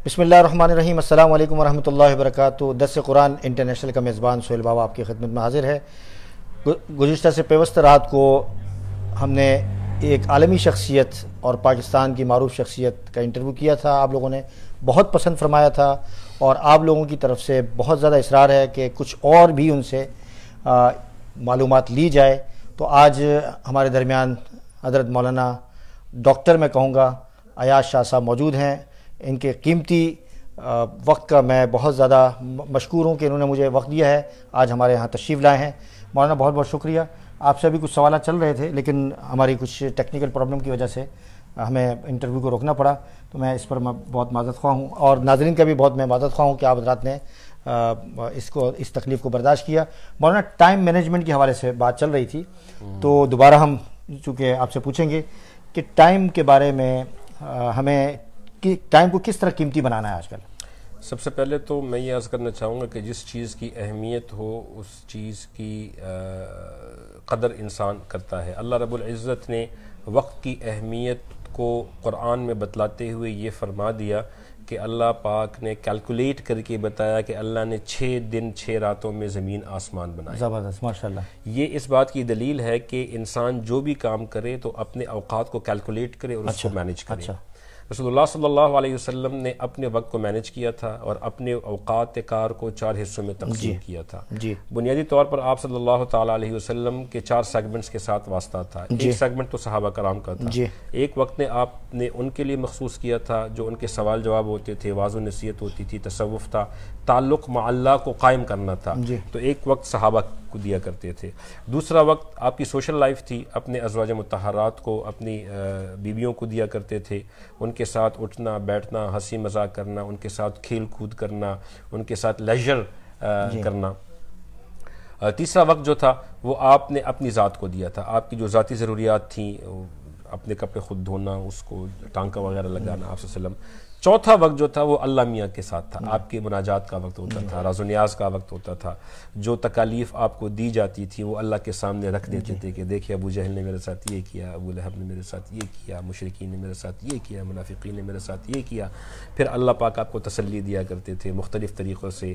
بسم اللہ الرحمن الرحیم. السلام علیکم ورحمۃ اللہ وبرکاتہ. درس قرآن انٹرنیشنل کا میزبان سہیل باوا آپ کی خدمت میں حاضر ہے. گزشتہ سے پیوست رات کو ہم نے ایک عالمی شخصیت اور پاکستان کی معروف شخصیت کا انٹرویو کیا تھا. آپ لوگوں نے بہت پسند فرمایا تھا اور آپ لوگوں کی طرف سے بہت زیادہ اصرار ہے کہ کچھ اور بھی ان سے معلومات لی جائے. تو آج ہمارے درمیان حضرت مولانا ڈاکٹر میں کہوں گا ایاز شاہ صاحب موجود ہیں. ان کے قیمتی وقت کا میں بہت زیادہ مشکور ہوں کہ انہوں نے مجھے وقت دیا ہے. آج ہمارے ہاں تشریف لائے ہیں. مولانا بہت بہت شکریہ. آپ سے بھی کچھ سوالات چل رہے تھے لیکن ہماری کچھ ٹیکنیکل پرابلم کی وجہ سے ہمیں انٹرویو کو روکنا پڑا, تو میں اس پر بہت معذرت خواہ ہوں اور ناظرین کا بھی بہت میں معذرت خواہ ہوں کہ آپ حضرات نے اس تکلیف کو برداشت کیا. مولانا ٹائم مینجمنٹ کے حوالے سے بات چل رہی تھی تو دوبارہ ہم چونکہ آپ سے پوچھیں گے کہ ٹائم کے بارے میں ہمیں ٹائم کو کس طرح قیمتی بنانا ہے آج کل. سب سے پہلے تو میں یہ عرض کرنا چاہوں گا کہ جس چیز کی اہمیت ہو اس چیز کی قدر انسان کرتا ہے. اللہ رب العزت نے وقت کی اہمیت کو قرآن میں بتلاتے ہوئے یہ فرما دیا کہ اللہ پاک نے کیلکولیٹ کر کے بتایا کہ اللہ نے 6 دن 6 راتوں میں زمین آسمان بنائے. زبردست, ماشاءاللہ. یہ اس بات کی دلیل ہے کہ انسان جو بھی کام کرے تو اپنے اوقات کو کیلکولیٹ کرے اور اس کو مینج کرے. رسول اللہ صلی اللہ علیہ وسلم نے اپنے وقت کو مینج کیا تھا اور اپنے اوقات کار کو 4 حصوں میں تقسیم کیا تھا. بنیادی طور پر آپ صلی اللہ تعالیٰ علیہ وسلم کے 4 سیگمنٹس کے ساتھ واسطہ تھا. ایک سیگمنٹ تو صحابہ کرام کا تھا. ایک وقت نے آپ نے ان کے لیے مخصوص کیا تھا جو ان کے سوال جواب ہوتے تھے, واعظ و نصیحت ہوتی تھی, تصوف تھا, تعلق مع اللہ کو قائم کرنا تھا. تو ایک وقت صحابہ کو دیا کرتے تھے. دوسرا وقت آپ کی سوشل لائف تھی, اپنے ازواج مطہرات کو, اپنی بیویوں کو دیا کرتے تھے. ان کے ساتھ اٹھنا بیٹھنا, ہنسی مذاق کرنا, ان کے ساتھ کھیل کود کرنا, ان کے ساتھ لیجر کرنا. تیسرا وقت جو تھا وہ آپ نے اپنی ذات کو دیا تھا. آپ کی جو ذاتی ضروریات تھیں, اپنے کپڑے خود دھونا, اس کو ٹانکا وغیرہ لگانا, آپ صلی اللہ علیہ وسلم. چوتھا وقت جو تھا وہ اللہ میاں کے ساتھ تھا. آپ کے مناجات کا وقت ہوتا تھا, راز و نیاز کا وقت ہوتا تھا. جو تکالیف آپ کو دی جاتی تھی وہ اللہ کے سامنے رکھ دیتے تھے کہ دیکھیں ابو جہل نے میرے ساتھ یہ کیا, ابو لہب نے میرے ساتھ یہ کیا, مشرکین نے میرے ساتھ یہ کیا, منافقین نے میرے ساتھ یہ کیا. پھر اللہ پاک آپ کو تسلی دیا کرتے تھے, مختلف طریقوں سے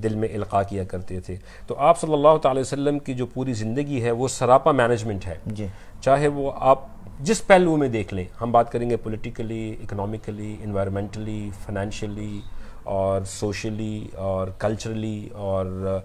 دل میں القاء کیا کرتے تھے. تو آپ صلی اللہ تعالی وسلم کی جو پوری زندگی ہے وہ سراپا مینجمنٹ ہے. چاہے وہ آپ جس پہلو میں دیکھ لیں, ہم بات کریں گے پولیٹیکلی, اکنامکلی, انوائرمنٹلی, فائنینشلی اور سوشلی اور کلچرلی, اور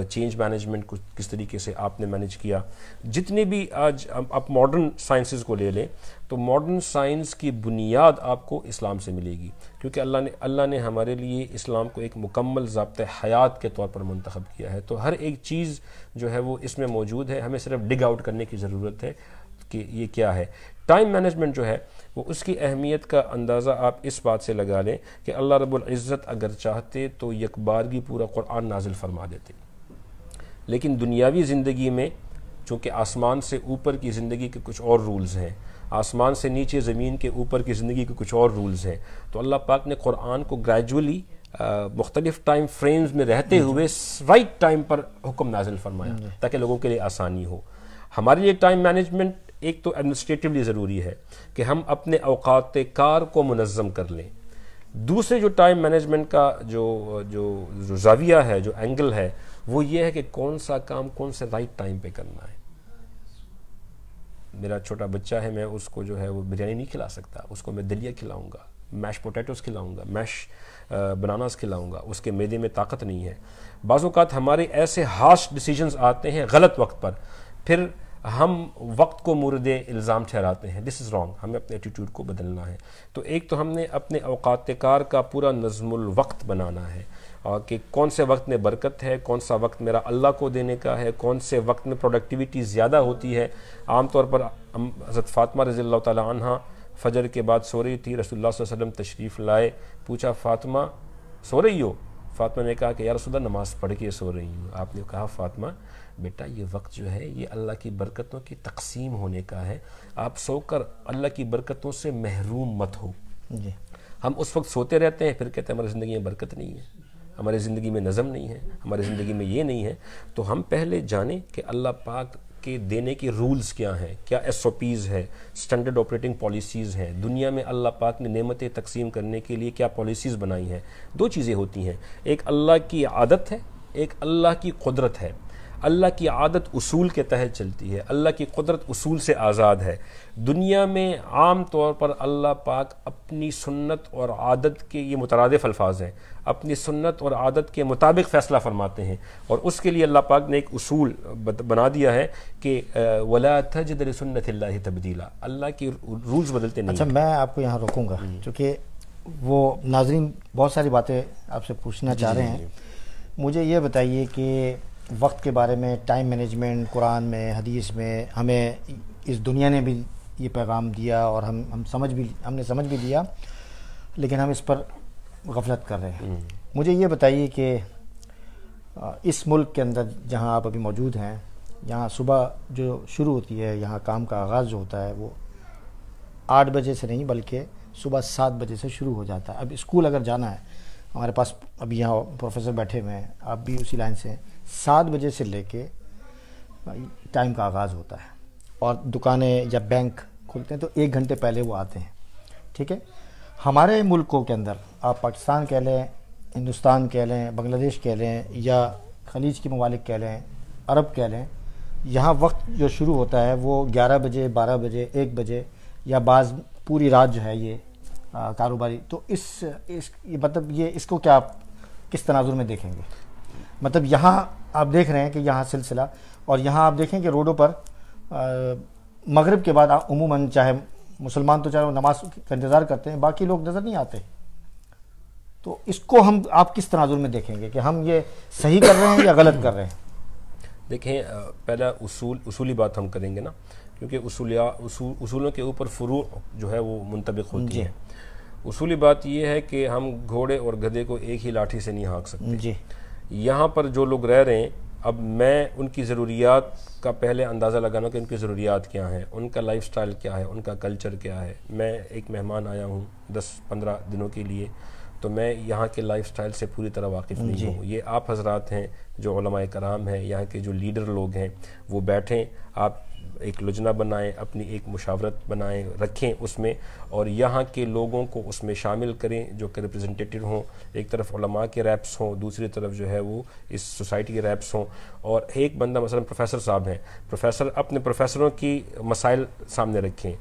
چینج مینجمنٹ کو کس طریقے سے آپ نے مینج کیا. جتنے بھی آج آپ ماڈرن سائنسز کو لے لیں تو ماڈرن سائنس کی بنیاد آپ کو اسلام سے ملے گی, کیونکہ اللہ نے ہمارے لیے اسلام کو ایک مکمل ضابطۂ حیات کے طور پر منتخب کیا ہے. تو ہر ایک چیز جو ہے وہ اس میں موجود ہے, ہمیں صرف ڈگ آؤٹ کرنے کی ضرورت ہے کہ یہ کیا ہے. ٹائم مینجمنٹ جو ہے وہ اس کی اہمیت کا اندازہ آپ اس بات سے لگا لیں کہ اللہ رب العزت اگر چاہتے تو یک بارگی پورا قرآن نازل فرما دیتے, لیکن دنیاوی زندگی میں چونکہ آسمان سے اوپر کی زندگی کے کچھ اور رولز ہیں, آسمان سے نیچے زمین کے اوپر کی زندگی کے کچھ اور رولز ہیں. تو اللہ پاک نے قرآن کو گریجولی مختلف ٹائم فریمز میں رہتے ہوئے رائٹ ٹائم پر حکم نازل فرمایا تاکہ لوگوں کے لیے آسانی ہو. ہمارے لیے ٹائم مینجمنٹ ایک تو ایڈمنسٹریٹولی ضروری ہے کہ ہم اپنے اوقات کار کو منظم کر لیں. دوسرے جو ٹائم مینجمنٹ کا جو زاویہ ہے, جو اینگل ہے, وہ یہ ہے کہ کون سا کام کون سے رائٹ ٹائم پہ کرنا ہے. میرا چھوٹا بچہ ہے, میں اس کو جو ہے وہ بریانی نہیں کھلا سکتا, اس کو میں دلیا کھلاؤں گا, میش پوٹیٹوز کھلاؤں گا, میش بناناز کھلاؤں گا, اس کے معدے میں طاقت نہیں ہے. بعض اوقات ہمارے ایسے ہارش ڈیسیجنز آتے ہیں غلط وقت پر, پھر ہم وقت کو مورد الزام ٹھہراتے ہیں. دس از رانگ. ہمیں اپنے ایٹیٹیوڈ کو بدلنا ہے. تو ایک تو ہم نے اپنے اوقات کار کا پورا نظم الوقت بنانا ہے, اور کہ کون سے وقت میں برکت ہے, کون سا وقت میرا اللہ کو دینے کا ہے, کون سے وقت میں پروڈکٹیویٹی زیادہ ہوتی ہے. عام طور پر حضرت فاطمہ رضی اللہ تعالی عنہ فجر کے بعد سو رہی تھی, رسول اللہ صلی اللہ علیہ وسلم تشریف لائے, پوچھا فاطمہ سو رہی ہو؟ فاطمہ نے کہا کہ یا رسول اللہ نماز پڑھ کے سو رہی ہوں. آپ نے کہا فاطمہ بیٹا یہ وقت جو ہے یہ اللہ کی برکتوں کی تقسیم ہونے کا ہے, آپ سو کر اللہ کی برکتوں سے محروم مت ہو. ہم اس وقت سوتے رہتے ہیں, پھر کہتے ہیں ہماری زندگی میں برکت نہیں ہے, ہماری زندگی میں نظم نہیں ہے, ہماری زندگی میں یہ نہیں ہے. تو ہم پہلے جانیں کہ اللہ پاک کے دینے کے رولز کیا ہیں, کیا ایس او پیز ہے, سٹینڈرڈ آپریٹنگ پالیسیز ہیں, دنیا میں اللہ پاک نے نعمتیں تقسیم کرنے کے لیے کیا پالیسیز بنائی ہیں. دو چیزیں ہوتی ہیں, ایک اللہ کی عادت ہے, ایک اللہ کی قدرت ہے. اللہ کی عادت اصول کے تحت چلتی ہے, اللہ کی قدرت اصول سے آزاد ہے. دنیا میں عام طور پر اللہ پاک اپنی سنت اور عادت کے, یہ مترادف الفاظ ہیں, اپنی سنت اور عادت کے مطابق فیصلہ فرماتے ہیں, اور اس کے لیے اللہ پاک نے ایک اصول بنا دیا ہے کہ وَلَا تَجِدَ لِسُنَّةِ اللَّهِ تَبْدِيلًا, اللہ کی رولز بدلتے نہیں. اچھا, میں آپ کو یہاں روکوں گا چونکہ وہ ناظرین بہت ساری باتیں آپ سے پوچھنا چاہ رہے ہیں. مجھے یہ بتائیے کہ وقت کے بارے میں, ٹائم مینجمنٹ, قرآن میں, حدیث میں ہمیں اس دنیا نے بھی یہ پیغام دیا اور ہم نے سمجھ بھی لیا, لیکن ہم اس پر غفلت کر رہے ہیں. مجھے یہ بتائیے کہ اس ملک کے اندر جہاں آپ ابھی موجود ہیں, یہاں صبح جو شروع ہوتی ہے, یہاں کام کا آغاز جو ہوتا ہے وہ 8 بجے سے نہیں بلکہ صبح 7 بجے سے شروع ہو جاتا ہے. اب اسکول اگر جانا ہے, ہمارے پاس ابھی یہاں پروفیسر بیٹھے ہوئے ہیں, آپ بھی اسی لائن سے ہیں, 7 بجے سے لے کے ٹائم کا آغاز ہوتا ہے, اور دکانیں یا بینک کھلتے ہیں تو 1 گھنٹے پہلے وہ آتے ہیں. ٹھیک ہے, ہمارے ملکوں کے اندر آپ پاکستان کہہ لیں, ہندوستان کہہ لیں, بنگلہ دیش کہہ لیں, یا خلیج کے ممالک کہہ لیں, عرب کہہ لیں, یہاں وقت جو شروع ہوتا ہے وہ 11 بجے, 12 بجے, 1 بجے, یا بعض پوری رات جو ہے یہ کاروباری. تو مطلب یہ اس کو کیا آپ کس تناظر میں دیکھیں گے؟ مطلب یہاں آپ دیکھ رہے ہیں کہ یہاں سلسلہ, اور یہاں آپ دیکھیں کہ روڈوں پر مغرب کے بعد عموماً چاہے مسلمان تو چاہے وہ نماز کا انتظار کرتے ہیں, باقی لوگ نظر نہیں آتے. تو اس کو آپ کس تناظر میں دیکھیں گے کہ ہم یہ صحیح کر رہے ہیں یا غلط کر رہے ہیں؟ دیکھیں, پہلا اصولی بات ہم کریں گے نا, کیونکہ اصولوں کے اوپر فروع جو ہے وہ منطبق ہوتی ہیں. اصولی بات یہ ہے کہ ہم گھوڑے اور گدھے کو ایک ہی لاٹھی سے نہیں ہانک سکتے. جی, یہاں پر جو لوگ رہ رہے ہیں, اب میں ان کی ضروریات کا پہلے اندازہ لگانا کہ ان کی ضروریات کیا ہیں, ان کا لائف سٹائل کیا ہے, ان کا کلچر کیا ہے. میں ایک مہمان آیا ہوں 10-15 دنوں کے لیے, تو میں یہاں کے لائف سٹائل سے پوری طرح واقف نہیں ہوں. یہ آپ حضرات ہیں جو علماء کرام ہیں, یہاں کے جو لیڈر لوگ ہیں, وہ بیٹھیں, آپ ایک لجنہ بنائیں, اپنی ایک مشاورت بنائیں, رکھیں اس میں, اور یہاں کے لوگوں کو اس میں شامل کریں جو کہ ریپرزنٹیٹیو ہوں. ایک طرف علماء کے ریپس ہوں, دوسری طرف جو ہے وہ اس سوسائٹی کے ریپس ہوں, اور ایک بندہ مثلا پروفیسر صاحب ہیں, پروفیسر اپنے پروفیسروں کی مسائل سامنے رکھیں,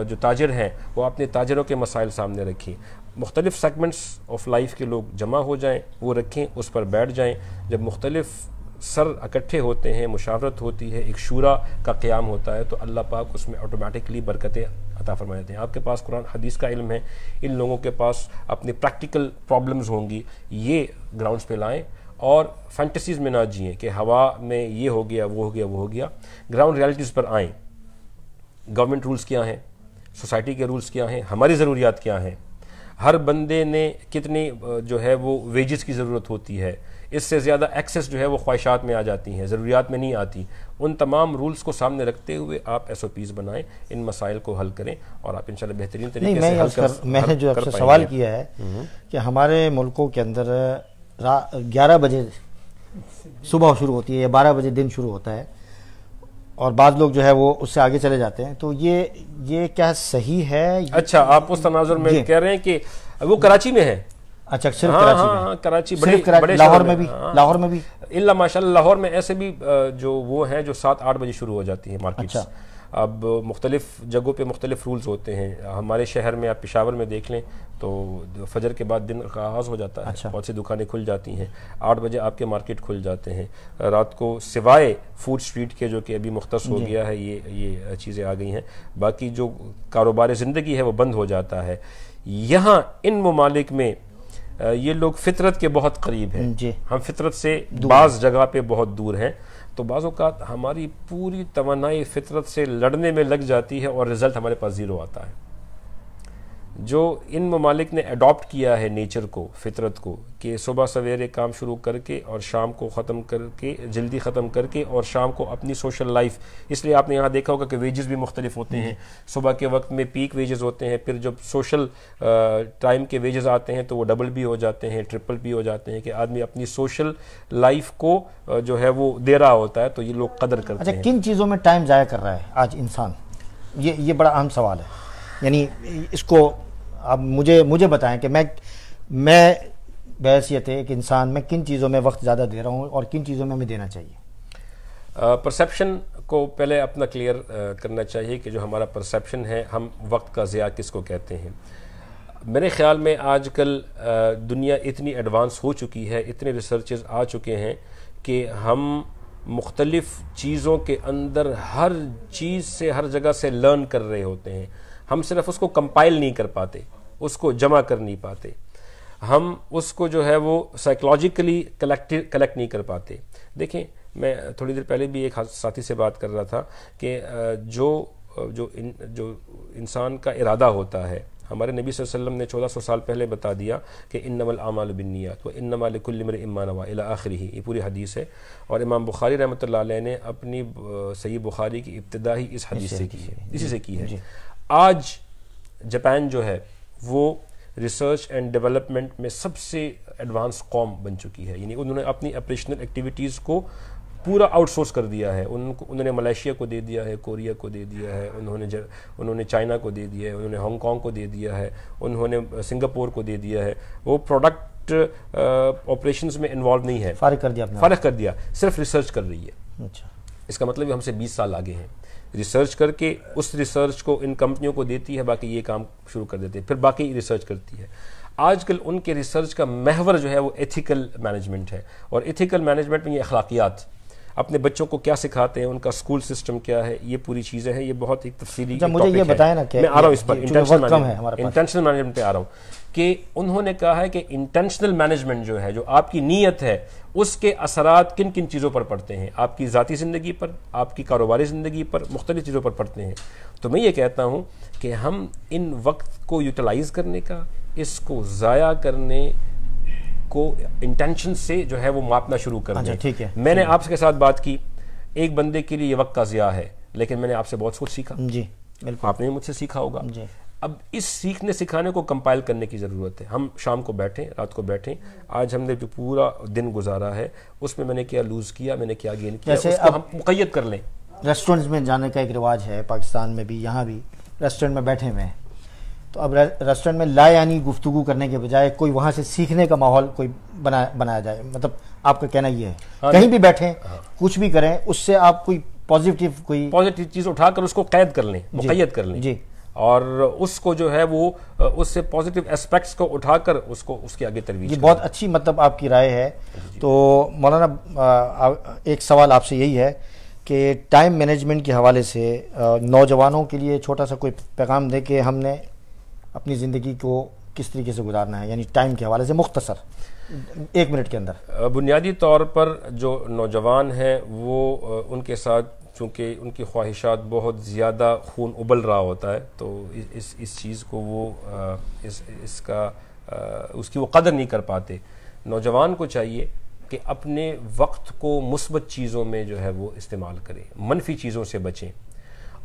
جو تاجر ہیں وہ اپنے تاجروں کے مسائل سامنے رکھیں. مختلف سیگمنٹس آف لائف کے لوگ جمع ہو جائیں, وہ رکھیں, اس پر بیٹھ جائیں. جب مختلف سر اکٹھے ہوتے ہیں, مشاورت ہوتی ہے, ایک شورا کا قیام ہوتا ہے, تو اللہ پاک اس میں آٹومیٹکلی برکتیں عطا فرما دیتے ہیں. آپ کے پاس قرآن حدیث کا علم ہے, ان لوگوں کے پاس اپنی پریکٹیکل پرابلمز ہوں گی, یہ گراؤنڈز پہ لائیں, اور فینٹیسیز میں نہ جئیں کہ ہوا میں یہ ہو گیا, وہ ہو گیا, وہ ہو گیا. گراؤنڈ ریالٹیز پر آئیں. گورنمنٹ رولز کیا ہیں, سوسائٹی کے رولز کیا ہیں, ہماری ضروریات کیا ہیں, ہر بندے نے کتنی جو ہے وہ ویجز کی ضرورت ہوتی ہے, اس سے زیادہ ایکسس جو ہے وہ خواہشات میں آ جاتی ہیں, ضروریات میں نہیں آتی. ان تمام رولز کو سامنے رکھتے ہوئے آپ ایس او پیز بنائیں, ان مسائل کو حل کریں, اور آپ انشاءاللہ بہترین طریقے سے حل کر پائیں گے. میں نے جو آپ سے سوال کیا ہے کہ ہمارے ملکوں کے اندر 11 بجے صبح شروع ہوتی ہے یا 12 بجے دن شروع ہوتا ہے, اور بعض لوگ جو ہے وہ اس سے آگے چلے جاتے ہیں, تو یہ کیا صحیح ہے؟ اچھا, آپ اس تناظر میں کہہ رہے ہیں کہ وہ کراچی میں ہے. اچھا, صرف کراچی میں؟ کراچی, بڑے لاہور میں بھی اللہ ماشاءاللہ لاہور میں ایسے بھی جو وہ ہیں جو 7-8 بجے شروع ہو جاتی ہیں مارکیٹس. اب مختلف جگہوں پہ مختلف رولز ہوتے ہیں. ہمارے شہر میں آپ پشاور میں دیکھ لیں تو فجر کے بعد دن کا آغاز ہو جاتا ہے, بہت سی دکانیں کھل جاتی ہیں, 8 بجے آپ کے مارکیٹ کھل جاتے ہیں. رات کو سوائے فوڈ اسٹریٹ کے جو کہ ابھی مختص ہو گیا ہے, یہ چیزیں آ گئی ہیں, باقی جو کاروبار زندگی ہے وہ بند ہو جاتا ہے. یہاں ان ممالک میں یہ لوگ فطرت کے بہت قریب ہیں, ہم فطرت سے بعض جگہ پہ بہت دور ہیں, تو بعض اوقات ہماری پوری توانائی فطرت سے لڑنے میں لگ جاتی ہے اور رزلٹ ہمارے پاس 0 آتا ہے. جو ان ممالک نے اڈاپٹ کیا ہے نیچر کو، فطرت کو، کہ صبح سویرے کام شروع کر کے اور شام کو ختم کر کے، جلدی ختم کر کے اور شام کو اپنی سوشل لائف، اس لیے آپ نے یہاں دیکھا ہوگا کہ ویجز بھی مختلف ہوتے ہیں. صبح کے وقت میں پیک ویجز ہوتے ہیں، پھر جب سوشل ٹائم کے ویجز آتے ہیں تو وہ ڈبل بھی ہو جاتے ہیں، ٹرپل بھی ہو جاتے ہیں، کہ آدمی اپنی سوشل لائف کو جو ہے وہ دے رہا ہوتا ہے، تو یہ لوگ قدر کرتے ہیں. اچھا، کن چیزوں میں ٹائم ضائع کر رہا ہے آج انسان؟ یہ بڑا اہم سوال ہے. یعنی اس کو اب مجھے بتائیں کہ میں بحیثیت ایک انسان میں کن چیزوں میں وقت زیادہ دے رہا ہوں اور کن چیزوں میں ہمیں دینا چاہیے. پرسیپشن کو پہلے اپنا کلیئر کرنا چاہیے کہ جو ہمارا پرسیپشن ہے، ہم وقت کا ضیاع کس کو کہتے ہیں. میرے خیال میں آج کل دنیا اتنی ایڈوانس ہو چکی ہے، اتنے ریسرچز آ چکے ہیں کہ ہم مختلف چیزوں کے اندر ہر چیز سے، ہر جگہ سے لرن کر رہے ہوتے ہیں. ہم صرف اس کو کمپائل نہیں کر پاتے، اس کو جمع کر نہیں پاتے، ہم اس کو جو ہے وہ سائیکلوجیکلی کلیکٹ نہیں کر پاتے. دیکھیں، میں تھوڑی دیر پہلے بھی ایک ساتھی سے بات کر رہا تھا کہ جو انسان کا ارادہ ہوتا ہے، ہمارے نبی صلی اللہ علیہ وسلم نے 1400 سال پہلے بتا دیا کہ انما الاعمال بالنیات وانما لکل امرئ ما نوى الی آخرہ. یہ پوری حدیث ہے، اور امام بخاری رحمۃ اللہ علیہ نے اپنی صحیح بخاری کی ابتدا ہی اس حدیث سے کی ہے، اسی سے کی ہے. آج جاپان جو ہے وہ ریسرچ اینڈ ڈیولپمنٹ میں سب سے ایڈوانس قوم بن چکی ہے. یعنی انہوں نے اپنی آپریشنل ایکٹیویٹیز کو پورا آؤٹ سورس کر دیا ہے. انہوں نے ملائیشیا کو دے دیا ہے، کوریا کو دے دیا ہے، انہوں نے چائنا کو دے دیا ہے، انہوں نے ہانگ کانگ کو دے دیا ہے، انہوں نے سنگاپور کو دے دیا ہے. وہ پروڈکٹ آپریشنز میں انوالو نہیں ہے، فارغ کر دیا، صرف ریسرچ کر رہی ہے. اچھا، اس کا مطلب ہم سے 20 سال آگے ہیں. ریسرچ کر کے اس ریسرچ کو ان کمپنیوں کو دیتی ہے، باقی یہ کام شروع کر دیتے ہیں، پھر باقی ریسرچ کرتی ہے. آج کل ان کے ریسرچ کا محور جو ہے وہ ایتھیکل مینجمنٹ ہے، اور ایتھیکل مینجمنٹ میں یہ اخلاقیات، اپنے بچوں کو کیا سکھاتے ہیں، ان کا اسکول سسٹم کیا ہے، یہ پوری چیزیں ہیں. یہ بہت ایک تفصیلی مجھے یہ بتائیں نا کہ میں آ رہا ہوں اس پر انٹینشنل مینجمنٹ پہ آ رہا ہوں، کہ انہوں نے کہا ہے کہ انٹینشنل مینجمنٹ جو ہے، جو آپ کی نیت ہے، اس کے اثرات کن کن چیزوں پر پڑتے ہیں، آپ کی ذاتی زندگی پر، آپ کی کاروباری زندگی پر، مختلف چیزوں پر پڑتے ہیں. تو میں یہ کہتا ہوں کہ ہم ان وقت کو یوٹیلائز کرنے کا، اس کو ضائع کرنے کو انٹینشن سے جو ہے وہ ماپنا شروع کر دیں. ٹھیک ہے، میں نے آپ کے ساتھ بات کی، ایک بندے کے لیے یہ وقت کا ضیاع ہے، لیکن میں نے آپ سے بہت کچھ سیکھا. جی بالکل، آپ نے مجھ سے سیکھا ہوگا. جی، اب اس سیکھنے سکھانے کو کمپائل کرنے کی ضرورت ہے. ہم شام کو بیٹھیں، رات کو بیٹھیں، آج ہم نے جو پورا دن گزارا ہے اس میں نے کیا لوز کیا، میں نے کیا گین کیا، اس کو ہم مقید کر لیں. ریسٹورنٹس میں جانے کا ایک رواج ہے پاکستان میں بھی، یہاں بھی ریسٹورنٹ میں بیٹھے ہوئے ہیں، تو اب ریسٹورنٹ میں لا یعنی گفتگو کرنے کے بجائے کوئی وہاں سے سیکھنے کا ماحول کوئی بنایا جائے. مطلب آپ کا کہنا یہ ہے کہیں بھی بیٹھیں، کچھ بھی کریں، اس سے آپ کوئی پازیٹیو چیز اٹھا کر اس کو قید کر لیں، مقید کر لیں. جی، اور اس کو جو ہے وہ اس سے پازیٹیو اسپیکٹس کو اٹھا کر اس کے آگے ترویج. یہ بہت اچھی مطلب آپ کی رائے ہے. تو مولانا ایک سوال آپ سے یہی ہے کہ ٹائم مینجمنٹ کے حوالے سے نوجوانوں کے لیے چھوٹا سا کوئی پیغام دے کہ ہم نے اپنی زندگی کو کس طریقے سے گزارنا ہے، یعنی ٹائم کے حوالے سے مختصر 1 منٹ کے اندر. بنیادی طور پر جو نوجوان ہیں وہ ان کے ساتھ چونکہ ان کی خواہشات بہت زیادہ خون ابل رہا ہوتا ہے، تو اس چیز کو وہ اس کی وہ قدر نہیں کر پاتے. نوجوان کو چاہیے کہ اپنے وقت کو مثبت چیزوں میں جو ہے وہ استعمال کریں، منفی چیزوں سے بچیں.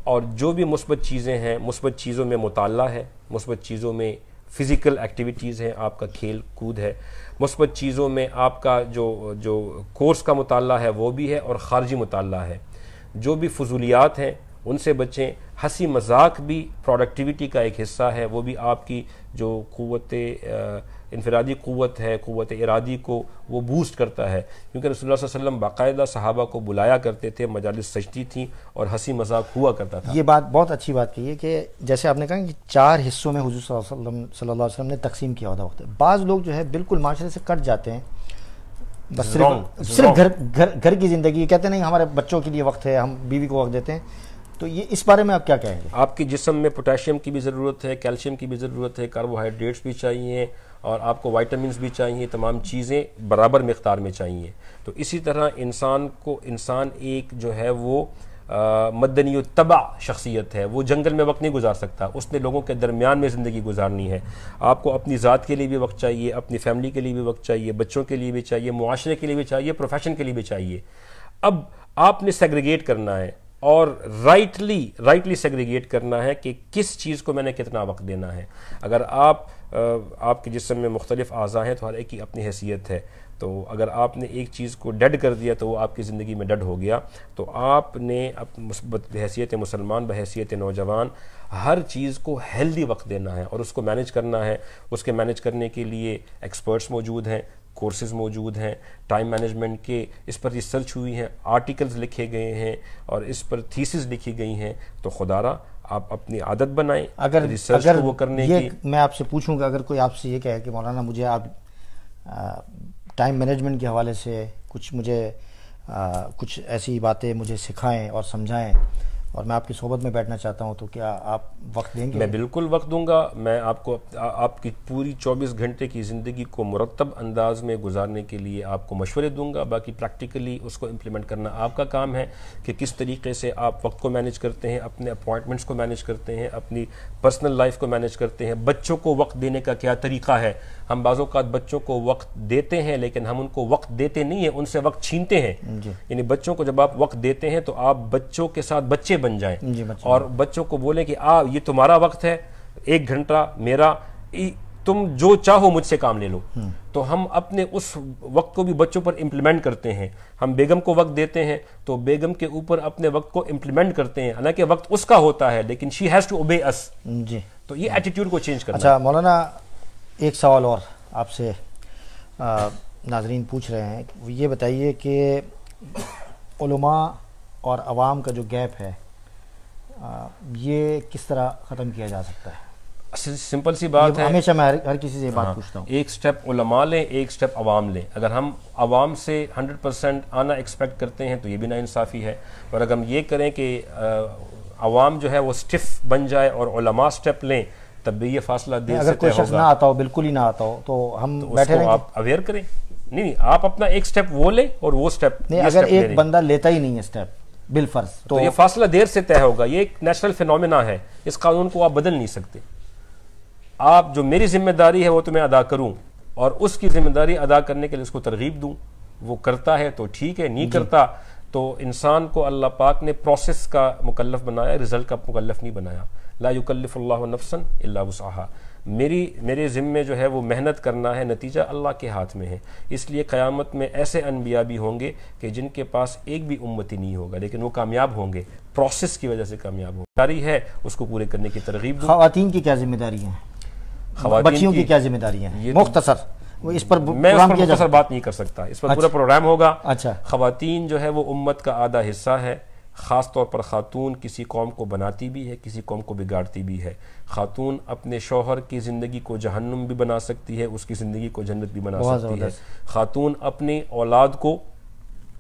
اور جو بھی مثبت چیزیں ہیں، مثبت چیزوں میں مطالعہ ہے، مثبت چیزوں میں فزیکل ایکٹیویٹیز ہیں، آپ کا کھیل کود ہے، مثبت چیزوں میں آپ کا جو کورس کا مطالعہ ہے وہ بھی ہے، اور خارجی مطالعہ ہے. جو بھی فضولیات ہیں ان سے بچیں. ہنسی مذاق بھی پروڈکٹیوٹی کا ایک حصہ ہے، وہ بھی آپ کی جو قوت انفرادی قوت ہے، قوت ارادی کو وہ بوسٹ کرتا ہے. کیونکہ رسول اللہ صلی اللہ علیہ وسلم باقاعدہ صحابہ کو بلایا کرتے تھے، مجالس سجدی تھیں اور ہنسی مذاق ہوا کرتا تھا. یہ بات بہت اچھی بات کہی ہے کہ جیسے آپ نے کہا کہ 4 حصوں میں حضور صلی اللہ علیہ وسلم نے تقسیم کیا ہوتا وقت. بعض لوگ جو ہے بالکل معاشرے سے کٹ جاتے ہیں، بس صرف گھر کی زندگی، کہتے نہیں ہمارے بچوں کے لیے وقت ہے، ہم بیوی کو وقت دیتے ہیں. تو یہ اس بارے میں آپ کیا کہیں گے؟ آپ کے جسم میں پوٹاشیم کی بھی ضرورت ہے، کیلشیم کی بھی ضرورت ہے، کاربوہائیڈریٹس بھی چاہیے، اور آپ کو وائٹامنس بھی چاہیے. تمام چیزیں برابر مقدار میں چاہیے. تو اسی طرح انسان ایک جو ہے وہ مدنی و طبع شخصیت ہے، وہ جنگل میں وقت نہیں گزار سکتا، اس نے لوگوں کے درمیان میں زندگی گزارنی ہے. آپ کو اپنی ذات کے لیے بھی وقت چاہیے، اپنی فیملی کے لیے بھی وقت چاہیے، بچوں کے لیے بھی چاہیے، معاشرے کے لیے بھی چاہیے، پروفیشن کے لیے بھی چاہیے. اب آپ نے سیگریگیٹ کرنا ہے اور رائٹلی سیگریگیٹ کرنا ہے کہ کس چیز کو میں نے کتنا وقت دینا ہے. اگر آپ کے جسم میں مختلف اعضاء ہیں تو ہر ایک کی اپنی حیثیت ہے، تو اگر آپ نے ایک چیز کو ڈیڈ کر دیا تو وہ آپ کی زندگی میں ڈیڈ ہو گیا. تو آپ نے مثبت بحیثیت مسلمان، بحیثیت نوجوان، ہر چیز کو ہیلدی وقت دینا ہے اور اس کو مینیج کرنا ہے. اس کے مینیج کرنے کے لیے ایکسپرٹس موجود ہیں، کورسز موجود ہیں، ٹائم مینجمنٹ کے اس پر ریسرچ ہوئی ہیں، آرٹیکلز لکھے گئے ہیں اور اس پر تھیسز لکھی گئی ہیں. تو خدا آپ اپنی عادت بنائیں ریسرچ کو وہ کرنے کی. میں آپ سے پوچھوں گا، اگر کوئی آپ سے یہ کہے کہ مولانا مجھے آپ ٹائم مینجمنٹ کے حوالے سے کچھ ایسی باتیں مجھے سکھائیں اور سمجھائیں، اور میں آپ کی صحبت میں بیٹھنا چاہتا ہوں، تو کیا آپ وقت دیں گے؟ میں بالکل وقت دوں گا. میں آپ کو آپ کی پوری 24 گھنٹے کی زندگی کو مرتب انداز میں گزارنے کے لیے آپ کو مشورے دوں گا. باقی پریکٹیکلی اس کو امپلیمنٹ کرنا آپ کا کام ہے کہ کس طریقے سے آپ وقت کو مینیج کرتے ہیں، اپنے اپوائنٹمنٹس کو مینیج کرتے ہیں، اپنی پرسنل لائف کو مینیج کرتے ہیں، بچوں کو وقت دینے کا کیا طریقہ ہے. ہم بعض اوقات بچوں کو وقت دیتے ہیں لیکن ہم ان کو وقت دیتے نہیں ہیں، ان سے وقت چھینتے ہیں. یعنی بچوں کو جب آپ وقت دیتے ہیں تو آپ بچوں کے ساتھ بچے بن جائیں اور بچوں کو بولیں کہ یہ تمہارا وقت ہے، 1 گھنٹہ میرا، تم جو چاہو مجھ سے کام لے لو. تو ہم اپنے اس وقت کو بھی بچوں پر امپلیمنٹ کرتے ہیں. ہم بیگم کو وقت دیتے ہیں تو بیگم کے اوپر اپنے وقت کو امپلیمنٹ کرتے ہیں، حالانکہ وقت اس کا ہوتا ہے لیکن شی ہیز ٹو اوبے اس. تو یہ ایٹیٹیوڈ کو چینج کرنا. اچھا مولانا، ایک سوال اور آپ سے ناظرین پوچھ رہے ہیں، یہ بتائیے کہ علماء اور عوام کا جو گیپ ہے یہ کس طرح ختم کیا جا سکتا ہے؟ سمپل سی بات ہے، ہمیشہ میں ہر کسی سے یہ بات پوچھتا ہوں. ایک سٹیپ علماء لیں، ایک سٹیپ عوام لیں. اگر ہم عوام سے 100% آنا ایکسپیکٹ کرتے ہیں تو یہ بھی ناانصافی ہے، اور اگر ہم یہ کریں کہ عوام جو ہے وہ سٹف بن جائے اور علماء سٹیپ لیں تب بھی یہ فاصلہ دیر سے طے ہوگا. اگر کوئی شخص نہ آتا ہو، بالکل ہی نہ آتا ہو، تو ہم بیٹھے رہیں گے؟ آپ اویئر کریں. نہیں، آپ اپنا ایک سٹیپ وہ لیں اور وہ سٹیپ نہیں. اگر ایک بندہ لیتا ہی نہیں ہے سٹیپ بالفرض تو یہ فاصلہ دیر سے طے ہوگا. یہ ایک نیچرل فینومینا ہے، اس قانون کو آپ بدل نہیں سکتے. آپ جو میری ذمہ داری ہے وہ تو میں ادا کروں اور اس کی ذمہ داری ادا کرنے کے لیے اس کو ترغیب دوں. وہ کرتا ہے تو ٹھیک ہے، نہیں کرتا تو انسان کو اللہ پاک نے پروسیس کا مکلف بنایا، رزلٹ کا مکلف نہیں بنایا. لا یکلف اللہ نفسا الا وسعہا. میرے ذمے جو ہے وہ محنت کرنا ہے، نتیجہ اللہ کے ہاتھ میں ہے. اس لیے قیامت میں ایسے انبیاء بھی ہوں گے کہ جن کے پاس ایک بھی امتی نہیں ہوگا لیکن وہ کامیاب ہوں گے، پروسیس کی وجہ سے کامیاب ہوں گے. داری ہے اس کو پورے کرنے کی ترغیب دوں. خواتین کی کیا ذمہ داری ہیں؟ بچیوں کی کیا ذمہ داری ہیں؟ مختصر اس پر میں مختصر بات نہیں کر سکتا، اس پر پورا پروگرام ہوگا. اچھا. خواتین جو ہے وہ امت کا آدھا حصہ ہے. خاص طور پر خاتون کسی قوم کو بناتی بھی ہے، کسی قوم کو بگاڑتی بھی ہے. خاتون اپنے شوہر کی زندگی کو جہنم بھی بنا سکتی ہے، اس کی زندگی کو جنت بھی بنا سکتی ہے. خاتون اپنی اولاد کو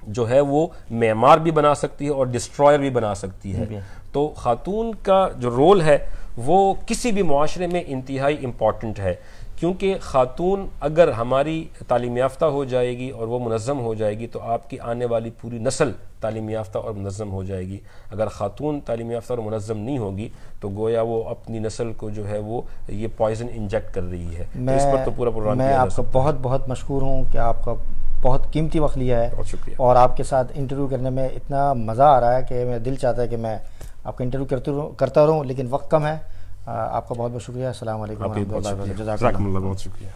جو ہے وہ معمار بھی بنا سکتی ہے اور ڈسٹرائر بھی بنا سکتی ہے. تو خاتون کا جو رول ہے وہ کسی بھی معاشرے میں انتہائی امپورٹنٹ ہے، کیونکہ خاتون اگر ہماری تعلیم یافتہ ہو جائے گی اور وہ منظم ہو جائے گی تو آپ کی آنے والی پوری نسل تعلیم یافتہ اور منظم ہو جائے گی. اگر خاتون تعلیم یافتہ اور منظم نہیں ہوگی تو گویا وہ اپنی نسل کو جو ہے وہ یہ پوائزن انجیکٹ کر رہی ہے. اس پر تو پورا پروگرام میں آپ کا بہت بہت مشکور ہوں کہ آپ کا بہت قیمتی وقت لیا ہے. بہت شکریہ. اور آپ کے ساتھ انٹرویو کرنے میں اتنا مزہ آ رہا ہے کہ میرا دل چاہتا ہے کہ میں آپ کا انٹرویو کرتا رہوں، لیکن وقت کم ہے. آپ کا بہت بہت شکریہ. السلام علیکم ورحمۃ اللہ وبرکاتہ. جزاک اللہ. بہت شکریہ.